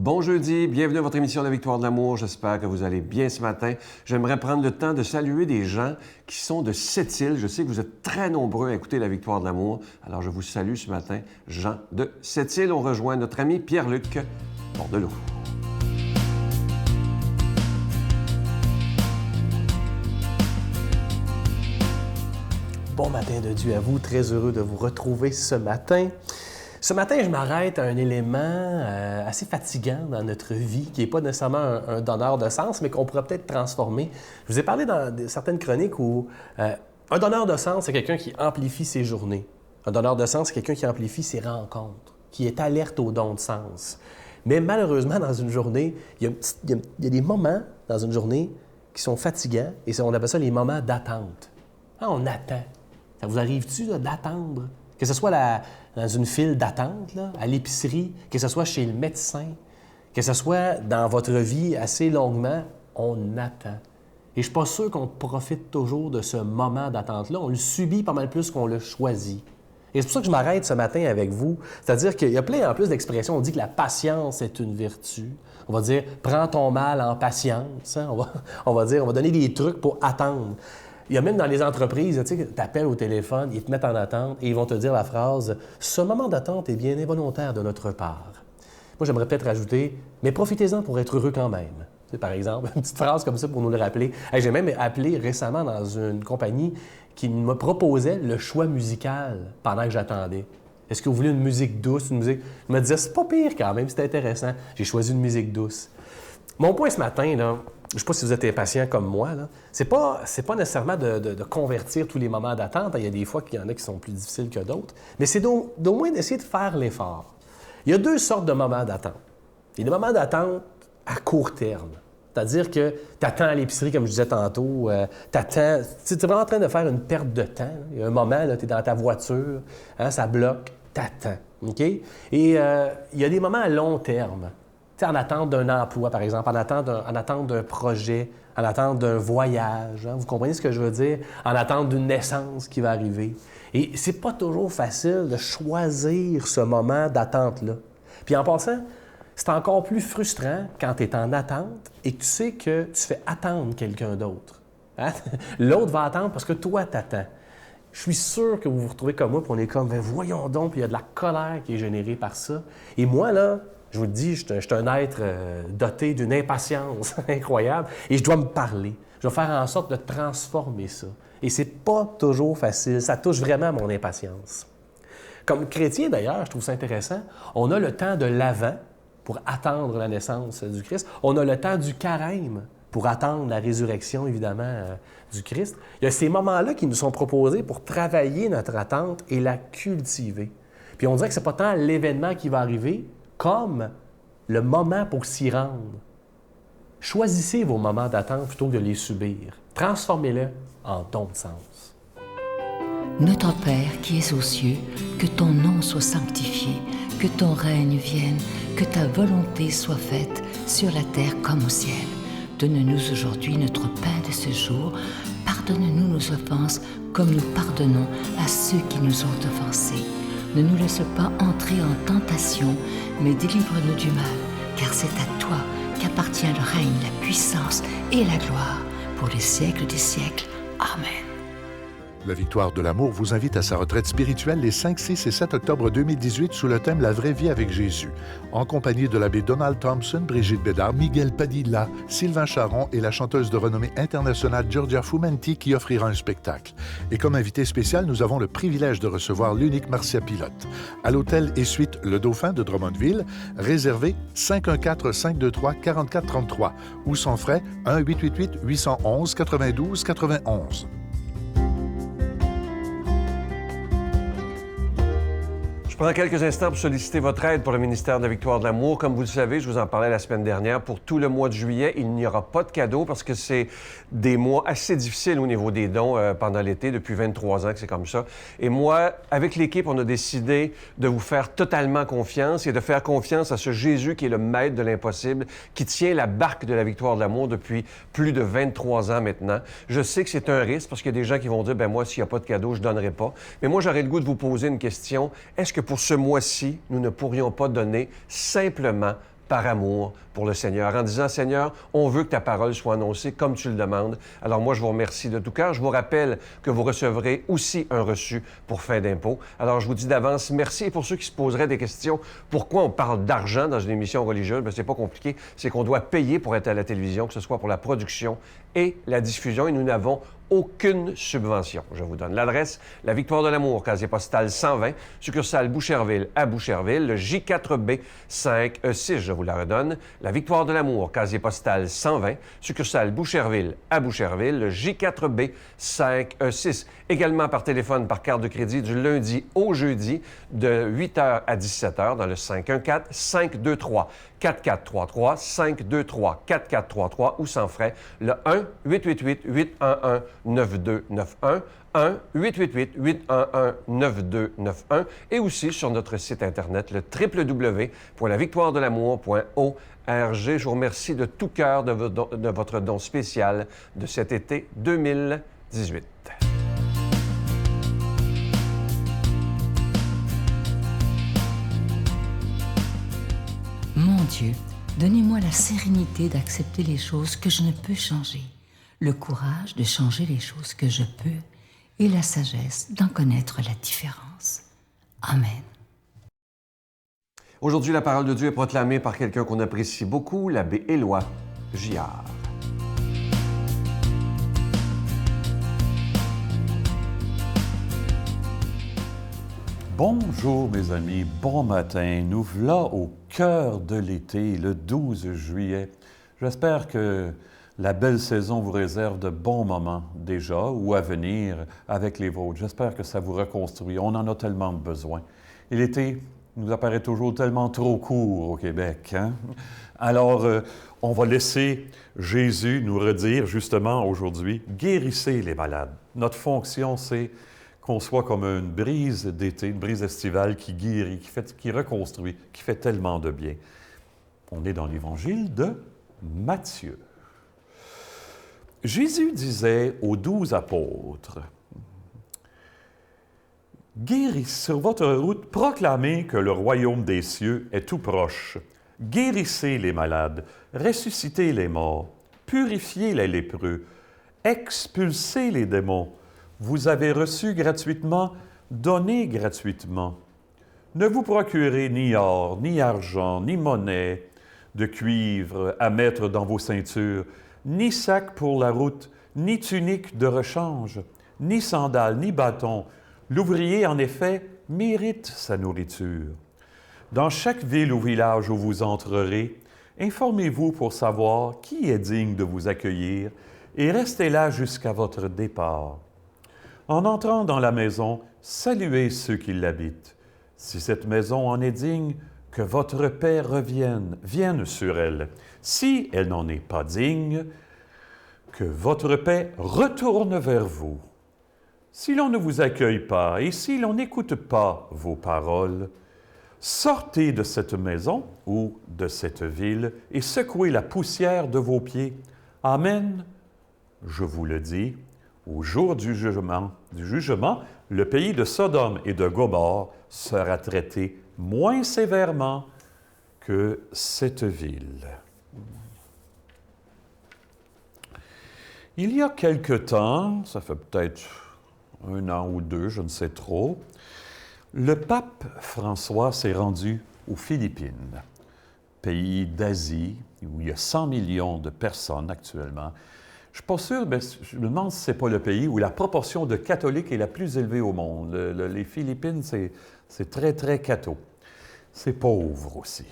Bon jeudi, bienvenue à votre émission La Victoire de l'amour. J'espère que vous allez bien ce matin. J'aimerais prendre le temps de saluer des gens qui sont de Sept-Îles. Je sais que vous êtes très nombreux à écouter La Victoire de l'amour. Alors je vous salue ce matin, gens de Sept-Îles. On rejoint notre ami Pierre-Luc Bordelot. Bon matin de Dieu à vous, très heureux de vous retrouver ce matin. Ce matin, je m'arrête à un élément assez fatigant dans notre vie, qui n'est pas nécessairement un donneur de sens, mais qu'on pourrait peut-être transformer. Je vous ai parlé dans certaines chroniques où un donneur de sens, c'est quelqu'un qui amplifie ses journées. Un donneur de sens, c'est quelqu'un qui amplifie ses rencontres, qui est alerte au don de sens. Mais malheureusement, dans une journée, il y a des moments dans une journée qui sont fatigants, et on appelle ça les moments d'attente. Ah, on attend. Ça vous arrive-tu d'attendre? Que ce soit dans une file d'attente, là, à l'épicerie, que ce soit chez le médecin, que ce soit dans votre vie assez longuement, on attend. Et je ne suis pas sûr qu'on profite toujours de ce moment d'attente-là. On le subit pas mal plus qu'on le choisit. Et c'est pour ça que je m'arrête ce matin avec vous. C'est-à-dire qu'il y a plein en plus d'expressions. On dit que la patience est une vertu. On va dire « prends ton mal en patience hein? ». On va donner des trucs pour attendre. Il y a même dans les entreprises, tu sais, t'appelles au téléphone, ils te mettent en attente et ils vont te dire la phrase « Ce moment d'attente est bien involontaire de notre part ». Moi, j'aimerais peut-être rajouter « Mais profitez-en pour être heureux quand même ». Tu sais, par exemple, une petite phrase comme ça pour nous le rappeler. Hey, j'ai même appelé récemment dans une compagnie qui me proposait le choix musical pendant que j'attendais. Est-ce que vous voulez une musique douce, une musique... Je me disais « C'est pas pire quand même, c'est intéressant ». J'ai choisi une musique douce. Mon point ce matin, là, je ne sais pas si vous êtes impatient comme moi, là. C'est pas nécessairement de convertir tous les moments d'attente. Il y a des fois qu'il y en a qui sont plus difficiles que d'autres. Mais c'est d'au moins d'essayer de faire l'effort. Il y a deux sortes de moments d'attente. Il y a des moments d'attente à court terme. C'est-à-dire que tu attends à l'épicerie, comme je disais tantôt, tu es vraiment en train de faire une perte de temps. Il y a un moment, tu es dans ta voiture, hein, ça bloque, tu attends. OK? Et il y a des moments à long terme. Tu sais, en attente d'un emploi, par exemple, en attente d'un projet, en attente d'un voyage. Hein? Vous comprenez ce que je veux dire? En attente d'une naissance qui va arriver. Et c'est pas toujours facile de choisir ce moment d'attente-là. Puis en passant, c'est encore plus frustrant quand tu es en attente et que tu sais que tu fais attendre quelqu'un d'autre. Hein? L'autre va attendre parce que toi, t'attends. Je suis sûr que vous vous retrouvez comme moi, puis on est comme, voyons donc, puis il y a de la colère qui est générée par ça. Et moi, là, je vous le dis, je suis un être doté d'une impatience incroyable et je dois me parler. Je dois faire en sorte de transformer ça. Et c'est pas toujours facile. Ça touche vraiment à mon impatience. Comme chrétien, d'ailleurs, je trouve ça intéressant. On a le temps de l'Avent pour attendre la naissance du Christ. On a le temps du Carême pour attendre la résurrection, évidemment, du Christ. Il y a ces moments-là qui nous sont proposés pour travailler notre attente et la cultiver. Puis on dirait que c'est pas tant l'événement qui va arriver, comme le moment pour s'y rendre. Choisissez vos moments d'attente plutôt que de les subir. Transformez-les en don de sens. Notre Père qui es aux cieux, que ton nom soit sanctifié, que ton règne vienne, que ta volonté soit faite sur la terre comme au ciel. Donne-nous aujourd'hui notre pain de ce jour. Pardonne-nous nos offenses comme nous pardonnons à ceux qui nous ont offensés. Ne nous laisse pas entrer en tentation, mais délivre-nous du mal, car c'est à toi qu'appartient le règne, la puissance et la gloire pour les siècles des siècles. Amen. La Victoire de l'amour vous invite à sa retraite spirituelle les 5, 6 et 7 octobre 2018 sous le thème « La vraie vie avec Jésus », en compagnie de l'abbé Donald Thompson, Brigitte Bédard, Miguel Padilla, Sylvain Charon et la chanteuse de renommée internationale Giorgia Fumenti qui offrira un spectacle. Et comme invité spécial, nous avons le privilège de recevoir l'unique Marcia Pilote. À l'hôtel et suite Le Dauphin de Drummondville, réservé 514-523-4433 ou sans frais 1-888-811-92-91. Je prends quelques instants pour solliciter votre aide pour le ministère de la Victoire de l'amour. Comme vous le savez, je vous en parlais la semaine dernière, pour tout le mois de juillet, il n'y aura pas de cadeaux parce que c'est des mois assez difficiles au niveau des dons pendant l'été, depuis 23 ans que c'est comme ça. Et moi, avec l'équipe, on a décidé de vous faire totalement confiance et de faire confiance à ce Jésus qui est le maître de l'impossible, qui tient la barque de la Victoire de l'amour depuis plus de 23 ans maintenant. Je sais que c'est un risque parce qu'il y a des gens qui vont dire, ben moi, s'il n'y a pas de cadeaux, je ne donnerai pas. Mais moi, j'aurais le goût de vous poser une question. Est-ce que pour ce mois-ci, nous ne pourrions pas donner simplement par amour pour le Seigneur, en disant, Seigneur, on veut que ta parole soit annoncée comme tu le demandes. Alors moi, je vous remercie de tout cœur. Je vous rappelle que vous recevrez aussi un reçu pour fin d'impôt. Alors je vous dis d'avance merci. Et pour ceux qui se poseraient des questions, pourquoi on parle d'argent dans une émission religieuse? Bien, c'est pas compliqué. C'est qu'on doit payer pour être à la télévision, que ce soit pour la production et la diffusion. Et nous n'avons aucune subvention. Je vous donne l'adresse, la Victoire de l'Amour, casier postal 120, succursale Boucherville à Boucherville, le J4B 5E6, je vous la redonne, la Victoire de l'Amour, casier postal 120, succursale Boucherville à Boucherville, le J4B 5E6. Également par téléphone, par carte de crédit, du lundi au jeudi, de 8h à 17h, dans le 514-523-4433, 523-4433 ou sans frais, le 1-888-811-9291, 1-888-811-9291 et aussi sur notre site Internet, le www.lavictoiredelamour.org. Je vous remercie de tout cœur de votre don spécial de cet été 2018. Mon Dieu, donnez-moi la sérénité d'accepter les choses que je ne peux changer, le courage de changer les choses que je peux et la sagesse d'en connaître la différence. Amen. Aujourd'hui, la parole de Dieu est proclamée par quelqu'un qu'on apprécie beaucoup, l'abbé Éloi Giard. Bonjour mes amis, bon matin. Nous voilà au cœur de l'été, le 12 juillet. J'espère que la belle saison vous réserve de bons moments déjà ou à venir avec les vôtres. J'espère que ça vous reconstruit. On en a tellement besoin. Et l'été nous apparaît toujours tellement trop court au Québec, hein? Alors, on va laisser Jésus nous redire justement aujourd'hui, guérissez les malades. Notre fonction, c'est qu'on soit comme une brise d'été, une brise estivale qui guérit, qui reconstruit, qui fait tellement de bien. On est dans l'évangile de Matthieu. Jésus disait aux 12 apôtres, « Guérissez sur votre route, proclamez que le royaume des cieux est tout proche. Guérissez les malades, ressuscitez les morts, purifiez les lépreux, expulsez les démons. Vous avez reçu gratuitement, donnez gratuitement. Ne vous procurez ni or, ni argent, ni monnaie de cuivre à mettre dans vos ceintures, ni sac pour la route, ni tunique de rechange, ni sandales, ni bâton. L'ouvrier, en effet, mérite sa nourriture. Dans chaque ville ou village où vous entrerez, informez-vous pour savoir qui est digne de vous accueillir et restez là jusqu'à votre départ. En entrant dans la maison, saluez ceux qui l'habitent. Si cette maison en est digne, que votre paix vienne sur elle. Si elle n'en est pas digne, que votre paix retourne vers vous. Si l'on ne vous accueille pas et si l'on n'écoute pas vos paroles, sortez de cette maison ou de cette ville et secouez la poussière de vos pieds. Amen, je vous le dis. Au jour du jugement, le pays de Sodome et de Gomorrhe sera traité moins sévèrement que cette ville. Il y a quelque temps, ça fait peut-être 1 an ou 2, je ne sais trop, le pape François s'est rendu aux Philippines, pays d'Asie où il y a 100 millions de personnes actuellement. Je ne suis pas sûr, mais je me demande si ce n'est pas le pays où la proportion de catholiques est la plus élevée au monde. Les Philippines, c'est très, très catho. C'est pauvre aussi,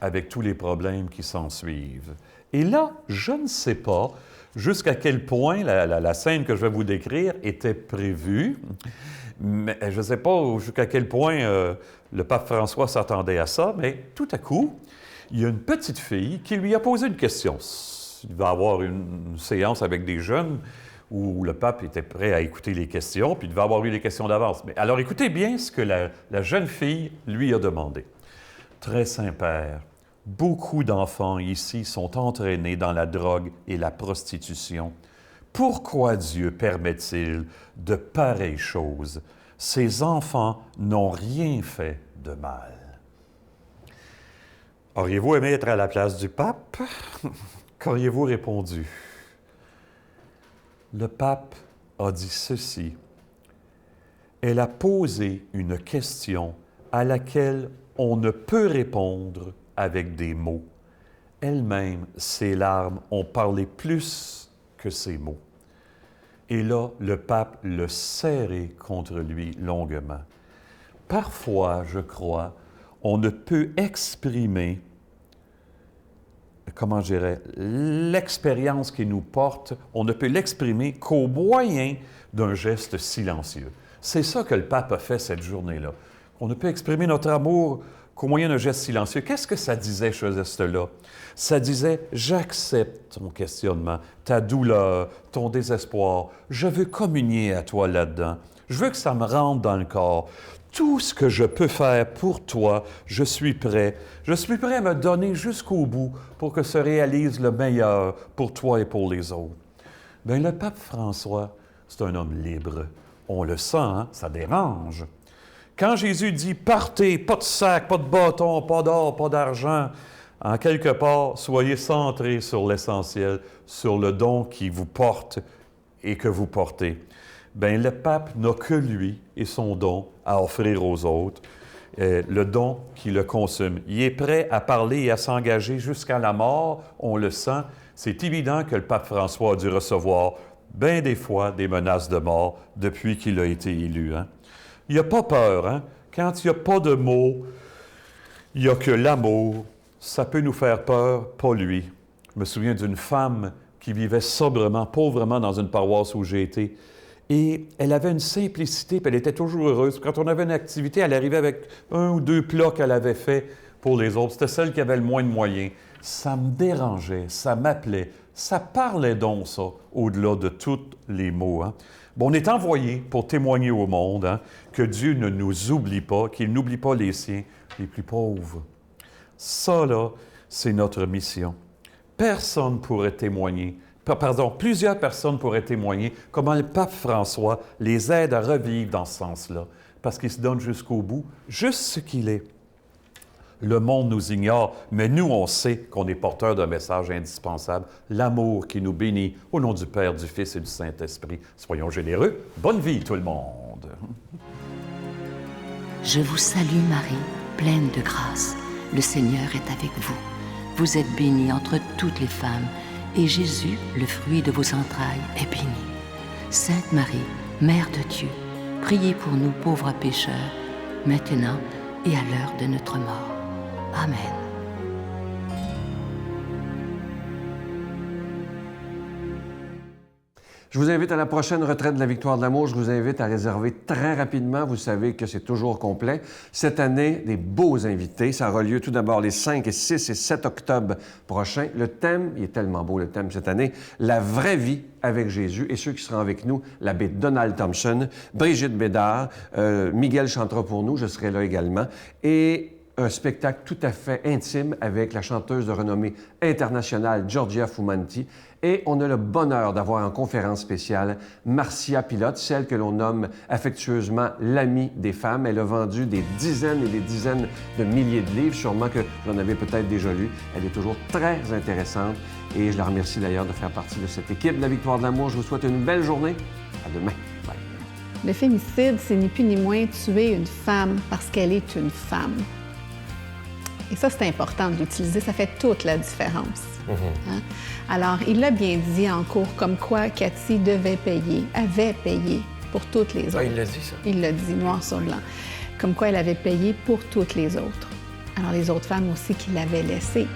avec tous les problèmes qui s'en suivent. Et là, je ne sais pas jusqu'à quel point la scène que je vais vous décrire était prévue, mais je ne sais pas jusqu'à quel point le pape François s'attendait à ça, mais tout à coup, il y a une petite fille qui lui a posé une question. Il va y avoir une séance avec des jeunes où le pape était prêt à écouter les questions, puis il devait avoir eu les questions d'avance. Mais alors, écoutez bien ce que la jeune fille lui a demandé. « Très Saint-Père, beaucoup d'enfants ici sont entraînés dans la drogue et la prostitution. Pourquoi Dieu permet-il de pareilles choses? Ces enfants n'ont rien fait de mal. » Auriez-vous aimé être à la place du pape? Qu'auriez-vous répondu? Le pape a dit ceci. Elle a posé une question à laquelle on ne peut répondre avec des mots. Elle-même, ses larmes ont parlé plus que ses mots. Et là, le pape le serrait contre lui longuement. Parfois, je crois, on ne peut exprimer, comment je dirais, l'expérience qui nous porte, on ne peut l'exprimer qu'au moyen d'un geste silencieux. C'est ça que le pape a fait cette journée-là. On ne peut exprimer notre amour qu'au moyen d'un geste silencieux. Qu'est-ce que ça disait, ce geste-là? Ça disait « J'accepte ton questionnement, ta douleur, ton désespoir. Je veux communier à toi là-dedans. Je veux que ça me rentre dans le corps. Tout ce que je peux faire pour toi, je suis prêt. Je suis prêt à me donner jusqu'au bout pour que se réalise le meilleur pour toi et pour les autres. » Bien, le pape François, c'est un homme libre. On le sent, hein? Ça dérange. Quand Jésus dit « Partez, pas de sac, pas de bâton, pas d'or, pas d'argent », en quelque part, soyez centrés sur l'essentiel, sur le don qui vous porte et que vous portez. Bien, le pape n'a que lui et son don à offrir aux autres, le don qui le consume. Il est prêt à parler et à s'engager jusqu'à la mort, on le sent. C'est évident que le pape François a dû recevoir bien des fois des menaces de mort depuis qu'il a été élu. Hein? Il n'a pas peur. Hein? Quand il n'y a pas de mots, il n'y a que l'amour. Ça peut nous faire peur, pas lui. Je me souviens d'une femme qui vivait sobrement, pauvrement dans une paroisse où j'ai été. Et elle avait une simplicité, puis elle était toujours heureuse. Quand on avait une activité, elle arrivait avec 1 ou 2 plats qu'elle avait fait pour les autres. C'était celle qui avait le moins de moyens. Ça me dérangeait, ça m'appelait. Ça parlait donc, ça, au-delà de tous les mots. Hein? Bon, on est envoyé pour témoigner au monde hein, que Dieu ne nous oublie pas, qu'il n'oublie pas les siens, les plus pauvres. Ça, là, c'est notre mission. Personne pourrait témoigner, plusieurs personnes pourraient témoigner comment le pape François les aide à revivre dans ce sens-là, parce qu'il se donne jusqu'au bout, juste ce qu'il est. Le monde nous ignore, mais nous, on sait qu'on est porteur d'un message indispensable, l'amour qui nous bénit, au nom du Père, du Fils et du Saint-Esprit. Soyons généreux. Bonne vie, tout le monde! Je vous salue Marie, pleine de grâce. Le Seigneur est avec vous. Vous êtes bénie entre toutes les femmes, et Jésus, le fruit de vos entrailles, est béni. Sainte Marie, Mère de Dieu, priez pour nous pauvres pécheurs, maintenant et à l'heure de notre mort. Amen. Je vous invite à la prochaine retraite de la Victoire de l'amour. Je vous invite à réserver très rapidement. Vous savez que c'est toujours complet. Cette année, des beaux invités. Ça aura lieu tout d'abord les 5, 6 et 7 octobre prochains. Le thème, il est tellement beau le thème cette année, la vraie vie avec Jésus. Et ceux qui seront avec nous, l'abbé Donald Thompson, Brigitte Bédard, Miguel chantera pour nous, je serai là également. Et un spectacle tout à fait intime avec la chanteuse de renommée internationale Giorgia Fumanti. Et on a le bonheur d'avoir en conférence spéciale Marcia Pilote, celle que l'on nomme affectueusement l'amie des femmes. Elle a vendu des dizaines et des dizaines de milliers de livres, sûrement que vous en avez peut-être déjà lu. Elle est toujours très intéressante et je la remercie d'ailleurs de faire partie de cette équipe de la Victoire de l'amour. Je vous souhaite une belle journée. À demain. Bye. Le fémicide, c'est ni plus ni moins tuer une femme parce qu'elle est une femme. Et ça, c'est important de l'utiliser. Ça fait toute la différence. Hein? Alors, il l'a bien dit en cours, comme quoi Cathy avait payé pour toutes les autres. Ah, il l'a dit, ça? Il l'a dit, noir sur blanc. Comme quoi elle avait payé pour toutes les autres. Alors, les autres femmes aussi qui l'avaient laissée.